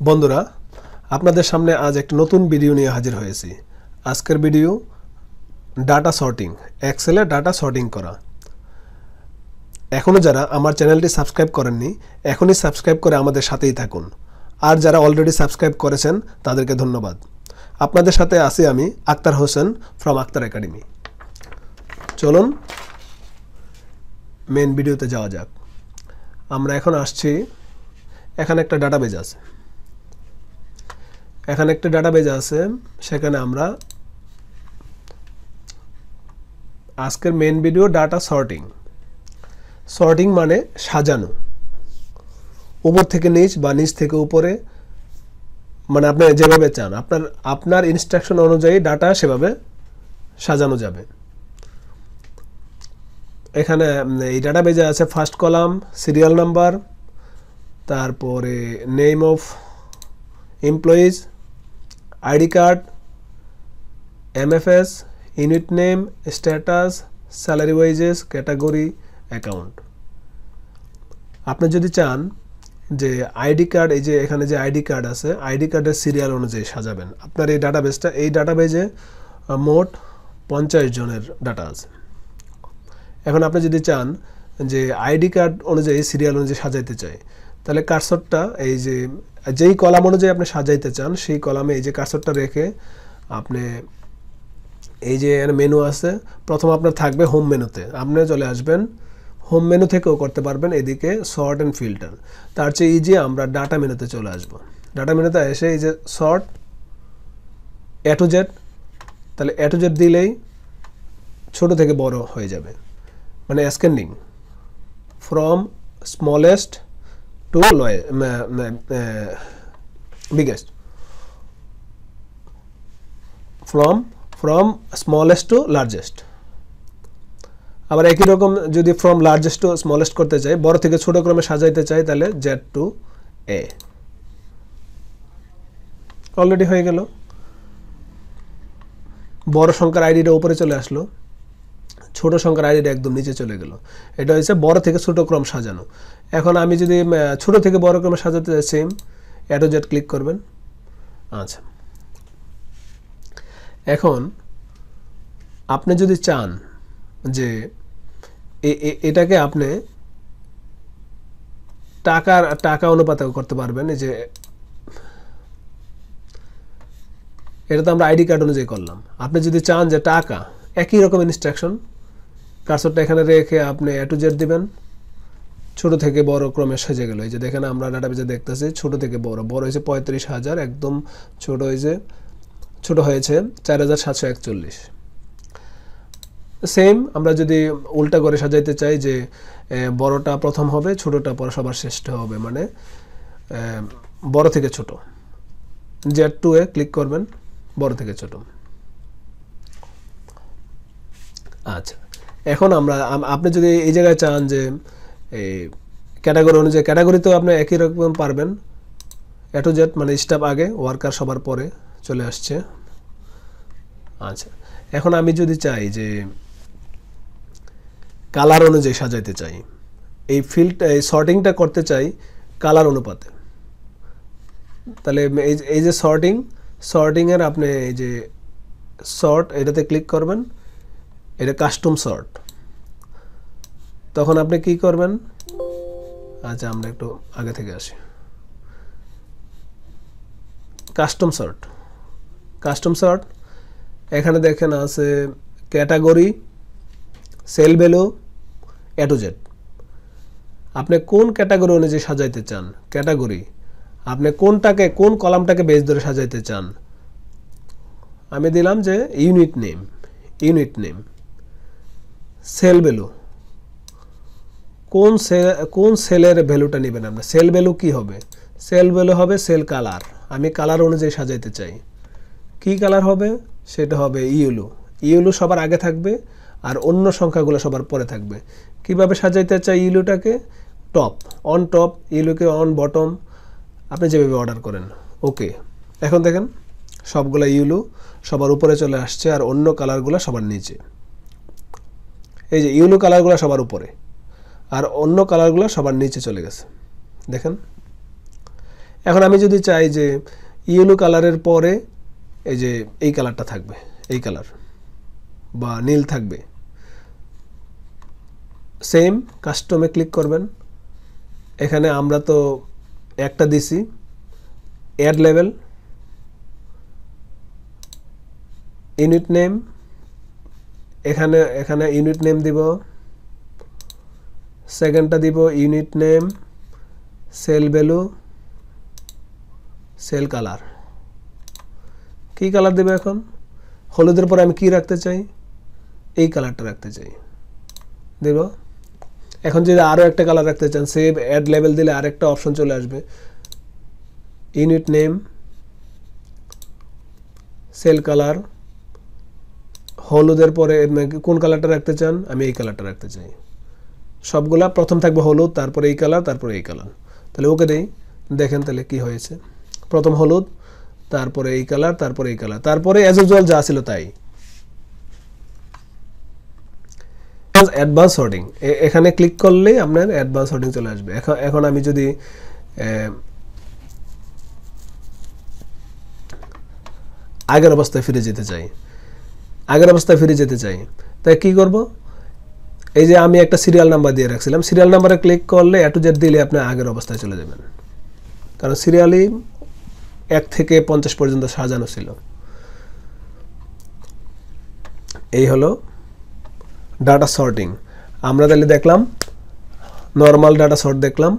বন্ধুরা, আপনাদের সামনে আজ একটা নতুন ভিডিও নিয়ে হাজির হয়েছি। আজকের ভিডিও ডাটা সর্টিং, এক্সেলে ডাটা সর্টিং করা। এখনও যারা আমার চ্যানেলটি সাবস্ক্রাইব করেননি, এখনই সাবস্ক্রাইব করে আমাদের সাথেই থাকুন। আর যারা অলরেডি সাবস্ক্রাইব করেছেন তাদেরকে ধন্যবাদ। আপনাদের সাথে আছি আমি আক্তার হোসেন ফ্রম আক্তার একাডেমি। চলুন মেন ভিডিওতে যাওয়া যাক। আমরা এখন আসছি, এখানে একটা ডাটাবেজ আছে। এখানে একটা ডাটাবেজ আছে, সেখানে আমরা আজকের main video data sorting. Sorting মানে সাজানো, উপর থেকে নিচ বা নিচ থেকে উপরে, মানে আপনি যেভাবে চান আপনার ইনস্ট্রাকশন অনুযায়ী ডাটা সেভাবে সাজানো যাবে। এখানে এই ডাটাবেজে আছে ফার্স্ট কলাম সিরিয়াল নাম্বার, তারপরে name of employees, ID card, MFS, unit name, status, salary wages, category, account. আপনি যদি চান যে আইডি কার্ড, এই যে এখানে যে আইডি কার্ড আছে, আইডি কার্ডের সিরিয়াল অনুযায়ী সাজাবেন। আপনার এই ডাটাবেজটা, এই ডাটাবেজে মোট 50 জনের ডাটা আছে। এখন আপনি যদি চান যে আইডি কার্ড অনুযায়ী সিরিয়াল অনুযায়ী সাজাইতে চাই, তাহলে কার্সরটা এই যে যেই কলাম অনুযায়ী আপনি সাজাইতে চান সেই কলামে এই যে কার্সরটা রেখে আপনি এই যে মেনু আছে, প্রথম আপনার থাকবে হোম মেনুতে, আপনি চলে আসবেন হোম মেনু থেকেও করতে পারবেন এদিকে সর্ট অ্যান্ড ফিল্টার। তার চেয়ে ইজি আমরা ডাটা মেনুতে চলে আসব। ডাটা মেনুতে এসে এই যে সর্ট এ টু জেড, তাহলে এ টু জেড দিলেই ছোট থেকে বড় হয়ে যাবে, মানে ascending from smallest to biggest, from smallest to largest. আবার একই রকম যদি ফ্রম লার্জেস্ট টু স্মলেস্ট করতে চাই, বড় থেকে ছোট ক্রমে সাজাইতে চাই, তাহলে জেড টু এ। অলরেডি হয়ে গেল, বড় সংখ্যার আইডিটা উপরে চলে আসলো, ছোট সংখ্যার আইডিটা একদম নিচে চলে গেল। এটা হচ্ছে বড় থেকে ছোট ক্রম সাজানো। এখন আমি যদি ছোট থেকে বড় ক্রমে সাজাতে চাই, same A to Z click করবেন। আচ্ছা, এখন আপনি যদি চান যে এটাকে আপনি টাকা অনুপাতে করতে পারবেন। এই যে এটা তো আমরা আইডি কার্ড অনুযায়ী করলাম। আপনি যদি চান যে টাকা, একই রকম ইনস্ট্রাকশন, কার্সরটা এখানে রেখে আপনি এ টু জেড দিবেন, ছোট থেকে বড় ক্রমে সেজে গেল। এই যে দেখেন আমরা ডাটাবেজে দেখতেছি ছোট থেকে বড় হয়েছে 35,000, একদম ছোট হয়েছে 4,741। সেম আমরা যদি উল্টা করে সাজাইতে চাই যে বড়টা প্রথম হবে, ছোটটা পরে সবার শেষ হবে, মানে বড় থেকে ছোট, জেড টু এ ক্লিক করবেন, বড় থেকে ছোট। আচ্ছা, এখন আপনি যদি এই জায়গায় চান যে এই ক্যাটাগরি অনুযায়ী, ক্যাটাগরিতেও আপনি একই রকম পারবেন, এ টু জেড, মানে স্টাফ আগে, ওয়ার্কার সবার পরে চলে আসছে। আচ্ছা, এখন আমি যদি চাই যে কালার অনুযায়ী সাজাইতে চাই, এই সর্টিংটা করতে চাই কালার অনুপাতে, তাহলে এই যে সর্টিংয়ের আপনি এই যে সর্ট, এটাতে ক্লিক করবেন, এটা কাস্টম সর্ট। তখন আপনি কি করবেন? আচ্ছা, আমরা একটু আগে থেকে আসি। কাস্টম সর্ট এখানে দেখেন আছে category, sale value, A to Z. আপনি কোন ক্যাটাগরি অনুযায়ী সাজাইতে চান, ক্যাটাগরি, আপনি কোন কলামটাকে বেস ধরে সাজাইতে চান। আমি দিলাম যে ইউনিট নেম, সেল ভ্যালু, কোন সেলের ভ্যালুটা নেবেন আপনি। সেল ভ্যালু কি হবে? সেল ভ্যালু হবে সেল কালার। আমি কালার অনুযায়ী সাজাইতে চাই, কি কালার হবে? সেটা হবে ইয়েলো সবার আগে থাকবে, আর অন্য সংখ্যাগুলো সবার পরে থাকবে। কিভাবে সাজাইতে চাই ইয়েলোটাকে? অন টপ, ইয়েলোকে অন বটম, আপনি যেভাবে অর্ডার করেন। ওকে, এখন দেখেন সবগুলো ইয়েলো সবার উপরে চলে আসছে, আর অন্য কালারগুলো সবার নিচে। এই যে ইয়েলো কালারগুলো সবার উপরে, আর অন্য কালারগুলো সবার নিচে চলে গেছে, দেখেন। এখন আমি যদি চাই যে ইয়েলো কালারের পরে এই যে এই কালারটা থাকবে, এই কালার বা নীল থাকবে, সেম কাস্টমে ক্লিক করবেন। এখানে আমরা তো একটা দিছি অ্যাড লেভেল, ইউনিট নেম, এখানে ইউনিট নেম দিব, সেকেন্ডটা দিব unit name, cell value, cell colour. কি কালার দেবে এখন? হলুদের পরে আমি কি রাখতে চাই? এই কালারটা রাখতে চাই, দেব। এখন যদি আরও একটা কালার রাখতে চান, সেভ অ্যাড লেভেল দিলে আরেকটা অপশন চলে আসবে, ইউনিট নেম, সেল কালার, হলুদের পরে কোন কালারটা রাখতে চান? আমি এই কালারটা রাখতে চাই। সবগুলা প্রথম থাকবে হলুদ, তারপরে এই কালার, তারপরে এই কালার। তাহলে ওকে দেই, দেখেন তাহলে কি হয়েছে। প্রথম হলুদ, তারপরে এই কালার, তারপরে এই কালার, তারপরে অ্যাজ ইউজুয়াল যা ছিল তাই। অ্যাডভান্স সর্টিং, এখানে ক্লিক করলে আপনার অ্যাডভান্স সর্টিং চলে আসবে। এখন আমি যদি আগের অবস্থায় ফিরে যেতে চাই, তাই কি করব? এই যে আমি একটা সিরিয়াল নাম্বার দিয়ে রাখছিলাম, সিরিয়াল নাম্বারে ক্লিক করলে A to Z দিলে আপনি আগের অবস্থায় চলে যাবেন, কারণ সিরিয়ালি 1 থেকে 50 পর্যন্ত সাজানো ছিল। এই হলো ডাটা সর্টিং। আমরা তাহলে দেখলাম নর্মাল ডাটা সর্ট দেখলাম,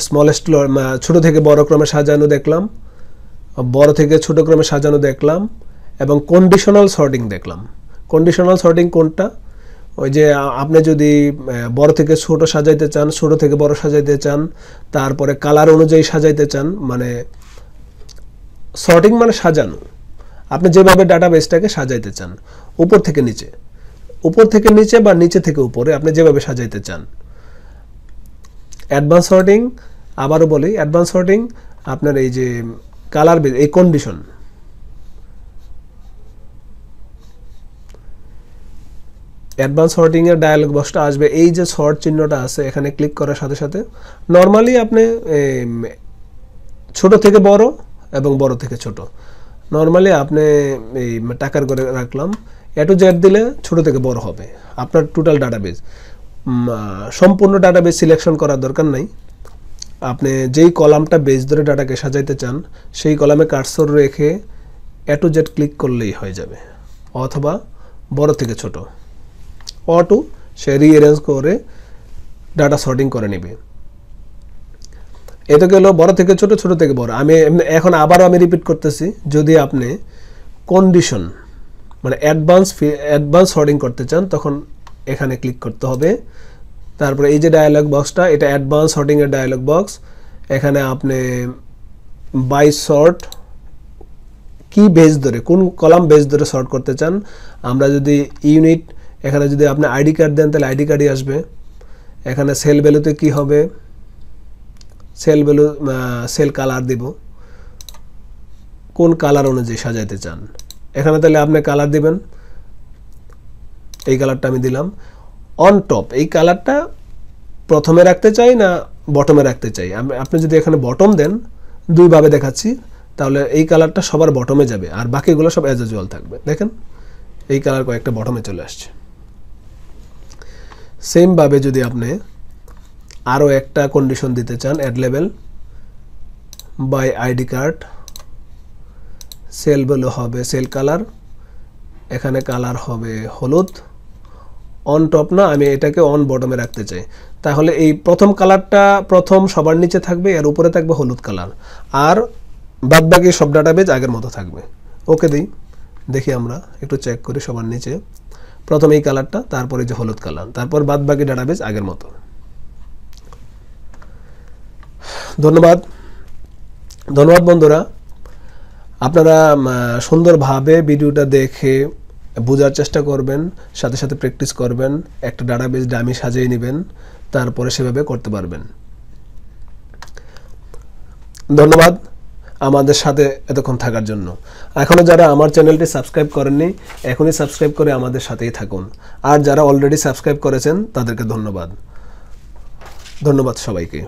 স্মলেস্ট ছোট থেকে বড় ক্রমে সাজানো দেখলাম, বড় থেকে ছোট ক্রমে সাজানো দেখলাম, এবং কন্ডিশনাল সর্টিং দেখলাম। কন্ডিশনাল সর্টিং কোনটা? ওই যে আপনি যদি বড় থেকে ছোট সাজাইতে চান, ছোট থেকে বড় সাজাইতে চান, তারপরে কালার অনুযায়ী সাজাইতে চান, মানে সর্টিং মানে সাজানো, আপনি যেভাবে ডাটাবেসটাকে সাজাইতে চান, উপর থেকে নিচে বা নিচে থেকে উপরে আপনি যেভাবে সাজাইতে চান। অ্যাডভান্স সর্টিং, আবারও বলি, অ্যাডভান্স সর্টিং আপনার এই যে কালার বেস, এই কন্ডিশন, অ্যাডভান্স সর্টিং এর ডায়ালগ বক্সটা আসবে। এই যে সর্ট চিহ্নটা আছে, এখানে ক্লিক করার সাথে সাথে নর্মালি আপনি ছোট থেকে বড় এবং বড় থেকে ছোট, নর্মালি আপনি এই টাকার করে রাখলাম, A to Z দিলে ছোট থেকে বড় হবে আপনার টোটাল ডাটাবেস। সম্পূর্ণ ডাটাবেস সিলেকশন করার দরকার নাই, আপনি যেই কলামটা বেস ধরে ডাটাকে সাজাইতে চান সেই কলামে কার্সর রেখে A to Z ক্লিক করলেই হয়ে যাবে, অথবা বড় থেকে ছোট অটো সে রিঅ্যারেঞ্জ করে ডাটা সর্টিং করে নেবে। এটা গেল বড় থেকে ছোট, ছোট থেকে বড়। আমি এখন আবারও রিপিট করতেছি, যদি আপনি কন্ডিশন মানে অ্যাডভান্স সর্টিং করতে চান তখন এখানে ক্লিক করতে হবে। তারপরে এই যে ডায়ালগ বক্সটা, এটা অ্যাডভান্স সর্টিং এর ডায়ালগ বক্স। এখানে আপনি বাই সর্ট কি বেস ধরে, কোন কলাম বেস ধরে সর্ট করতে চান। আমরা যদি ইউনিট, এখানে যদি আপনি আইডি কার্ড দেন তাহলে আইডি কার্ডই আসবে। এখানে সেল ভ্যালুতে কি হবে? সেল ভ্যালু, সেল কালার দিব, কোন কালার অনুযায়ী সাজাইতে চান। এখানে তাহলে আপনি কালার দিবেন, এই কালারটা আমি দিলাম। অন টপ, এই কালারটা প্রথমে রাখতে চাই না বটমে রাখতে চাই। আপনি যদি এখানে বটম দেন, দুইভাবে দেখাচ্ছি, তাহলে এই কালারটা সবার বটমে যাবে আর বাকিগুলো সব অ্যাজ ইউজুয়াল থাকবে। দেখেন এই কালার কয়েকটা বটমে চলে আসছে। সেম ভাবে যদি আপনি আরও একটা কন্ডিশন দিতে চান, add level by ID card, cell value হবে সেল কালার, এখানে কালার হবে হলুদ, অন টপ না, আমি এটাকে অন বটমে রাখতে চাই। তাহলে এই প্রথম কালারটা প্রথম সবার নিচে থাকবে, এর উপরে থাকবে হলুদ কালার, আর বাদবাকি সব ডাটাবেজ আগের মতো থাকবে। ওকে দিই, দেখি আমরা একটু চেক করি সবার নিচে। প্রথম এই কালারটা, তারপরে যে হলুদ কালার, তারপর বাদবাকি ডাটাবেজ আগের মতো। ধন্যবাদ বন্ধুরা, আপনারা সুন্দরভাবে ভিডিওটা দেখে বোঝার চেষ্টা করবেন, সাথে সাথে প্র্যাকটিস করবেন, একটা ডাটাবেস ডামি সাজিয়ে নেবেন, তারপরে সেভাবে করতে পারবেন। ধন্যবাদ আমাদের সাথে এতক্ষণ থাকার জন্য। এখনও যারা আমার চ্যানেলটি সাবস্ক্রাইব করেননি, এখনই সাবস্ক্রাইব করে আমাদের সাথেই থাকুন। আর যারা অলরেডি সাবস্ক্রাইব করেছেন তাদেরকে ধন্যবাদ সবাইকে।